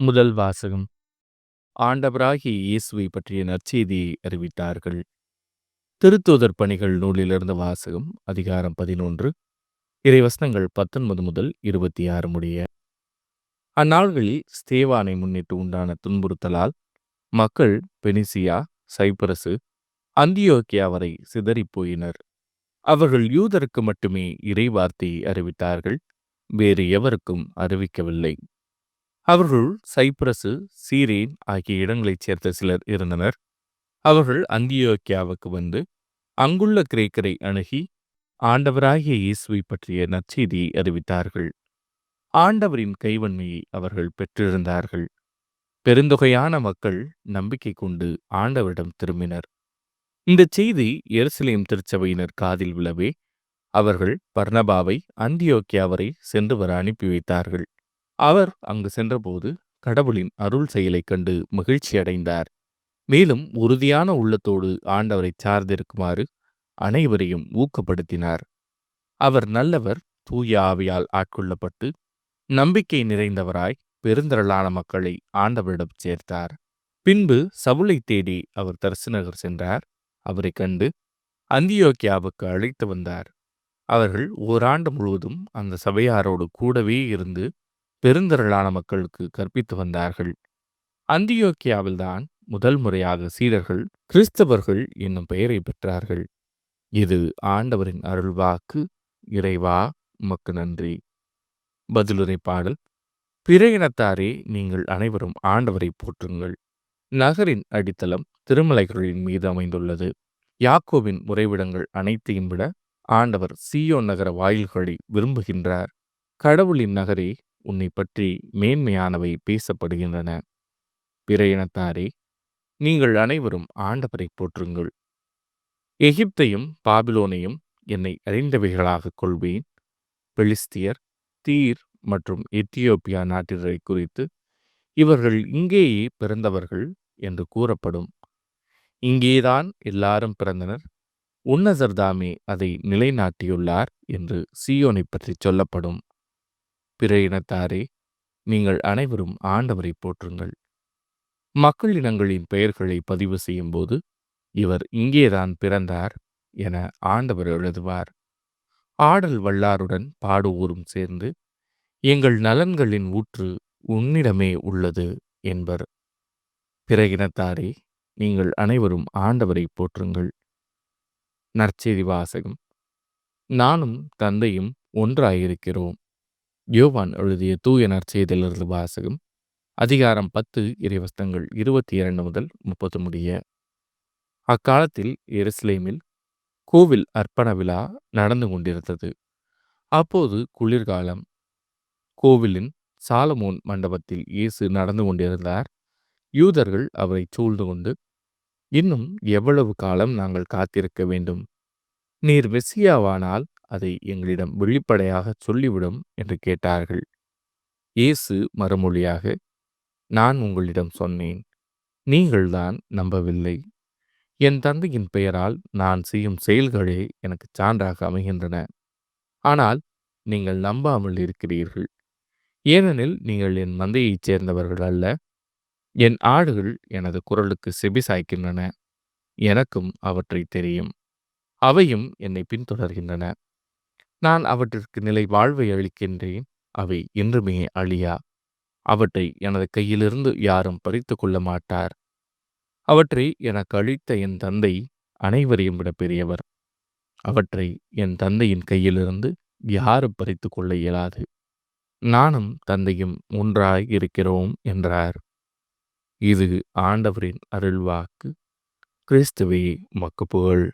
முதல் வாசகம். ஆண்டவராகிய இயேசுவை பற்றிய நற்செய்தியை அறிவித்தார்கள். திருத்தூதர் பணிகள் நூலிலிருந்து வாசகம். அதிகாரம் 11, இறைவசனங்கள் 19 முதல் 26 முடிய. அந்நாள்களில் ஸ்தேவானை முன்னிட்டு உண்டான துன்புறுத்தலால் மக்கள் பெனிசியா, சைப்ரசு, அந்தியோக்கியா வரை சிதறிப் போயினர். அவர்கள் யூதருக்கு மட்டுமே இறைவார்த்தையை அறிவித்தார்கள், வேறு எவருக்கும் அறிவிக்கவில்லை. அவர்கள் சைப்ரசு, சீரேன் ஆகிய இடங்களைச் சேர்ந்த சிலர் இருந்தனர். அவர்கள் அந்தியோக்கியாவுக்கு வந்து அங்குள்ள கிரேக்கரை அணுகி ஆண்டவராகிய இயேசுவை பற்றிய நற்செய்தியை அறிவித்தார்கள். ஆண்டவரின் கைவன்மையை அவர்கள் பெற்றிருந்தார்கள். பெருந்தொகையான மக்கள் நம்பிக்கை கொண்டு ஆண்டவரிடம் திரும்பினர். இந்த செய்தி எருசலேம் திருச்சபையினர் காதில் விழவே அவர்கள் பர்னபாவை அந்தியோக்கியா வரை சென்று வர அனுப்பி வைத்தார்கள். அவர் அங்கு சென்றபோது கடவுளின் அருள் செயலைக் கண்டு மகிழ்ச்சி அடைந்தார். மேலும் உறுதியான உள்ளத்தோடு ஆண்டவரை சார்ந்திருக்குமாறு அனைவரையும் ஊக்கப்படுத்தினார். அவர் நல்லவர், தூய ஆவியால் ஆட்கொள்ளப்பட்டு நம்பிக்கை நிறைந்தவராய் பெருந்திரளான மக்களை ஆண்டவரிடம் சேர்த்தார். பின்பு சவுலை தேடி அவர் தர்சுநகர் சென்றார். அவரை கண்டு அந்தியோக்கியாவுக்கு அழைத்து வந்தார். அவர்கள் ஓராண்டு முழுவதும் அந்த சபையாரோடு கூடவே இருந்து பெருந்திரளான மக்களுக்கு கற்பித்து வந்தார்கள். அந்தியோக்கியாவில்தான் முதல் முறையாக சீடர்கள் கிறிஸ்தவர்கள் என்னும் பெயரை பெற்றார்கள். இது ஆண்டவரின் அருள்வாக்கு. இறைவா, உமக்கு நன்றி. பதிலுரை பாடல். பிற இனத்தாரே, நீங்கள் அனைவரும் ஆண்டவரை போற்றுங்கள். நகரின் அடித்தளம் திருமலைகளின் மீது அமைந்துள்ளது. யாக்கோபின் உறைவிடங்கள் அனைத்தையும் விட ஆண்டவர் சீயோன் நகர வாயில்களை விரும்புகின்றார். கடவுளின் நகரே, உன்னை பற்றி மேன்மையானவை பேசப்படுகின்றன. பிற இனத்தாரே, நீங்கள் அனைவரும் ஆண்டவரை போற்றுங்கள். எகிப்தையும் பாபிலோனையும் என்னை அறிந்தவைகளாக கொள்வேன். பெலிஸ்தியர், தீர் மற்றும் எத்தியோப்பியா நாட்டினரை குறித்து இவர்கள் இங்கேயே பிறந்தவர்கள் என்று கூறப்படும். இங்கேதான் எல்லாரும் பிறந்தனர், உன்னதர்தாமே அதை நிலைநாட்டியுள்ளார் என்று சீயோனை பற்றி சொல்லப்படும். பிற இனத்தாரே, நீங்கள் அனைவரும் ஆண்டவரை போற்றுங்கள். மக்கள் இனங்களின் பெயர்களை பதிவு செய்யும் போது இவர் இங்கேதான் பிறந்தார் என ஆண்டவர் எழுதுவார். ஆடல் வல்லாருடன் பாடுவோரும் சேர்ந்து எங்கள் நலன்களின் ஊற்று உன்னிடமே உள்ளது என்பர். பிற இனத்தாரே, நீங்கள் அனைவரும் ஆண்டவரை போற்றுங்கள். நற்செய்தி வாசகம். நானும் தந்தையும் ஒன்றாயிருக்கிறோம். யோவான் எழுதிய தூய நற்செய்தியிலிருந்து வாசகம். அதிகாரம் 10, இறைவசனங்கள் 22 முதல் 30 முடிய. அக்காலத்தில் எருசலேமில் கோவில் அர்ப்பண விழா நடந்து கொண்டிருந்தது. அப்போது குளிர்காலம். கோவிலின் சாலமோன் மண்டபத்தில் இயேசு நடந்து கொண்டிருந்தார். யூதர்கள் அவரை சூழ்ந்து கொண்டு, இன்னும் எவ்வளவு காலம் நாங்கள் காத்திருக்க வேண்டும்? நீர் மெசியாவானால் அதை எங்களிடம் வெளிப்படையாக சொல்லிவிடும் என்று கேட்டார்கள். இயேசு மறுமொழியாக, நான் உங்களிடம் சொன்னேன், நீங்கள்தான் நம்பவில்லை. என் தந்தையின் பெயரால் நான் செய்யும் செயல்களே எனக்கு சான்றாக அமைகின்றன. ஆனால் நீங்கள் நம்பாமல் இருக்கிறீர்கள். ஏனெனில் நீங்கள் என் மந்தையைச் சேர்ந்தவர்கள் அல்ல. என் ஆடுகள் எனது குரலுக்கு செவிசாய்க்கின்றன. எனக்கும் அவற்றை தெரியும். அவையும் என்னை பின்தொடர்கின்றன. நான் அவற்றிற்கு நிலை வாழ்வை அளிக்கின்றேன். அவை என்றுமே அழியா. அவற்றை எனது கையிலிருந்து யாரும் பறித்து கொள்ள மாட்டார். அவற்றை எனக்கு அளித்த என் தந்தை அனைவரையும் விட பெரியவர். அவற்றை என் தந்தையின் கையிலிருந்து யாரும் பறித்து கொள்ள இயலாது. நானும் தந்தையும் ஒன்றாய் இருக்கிறோம் என்றார். இது ஆண்டவரின் அருள்வாக்கு. கிறிஸ்துவே, உமக்கு புகழ்.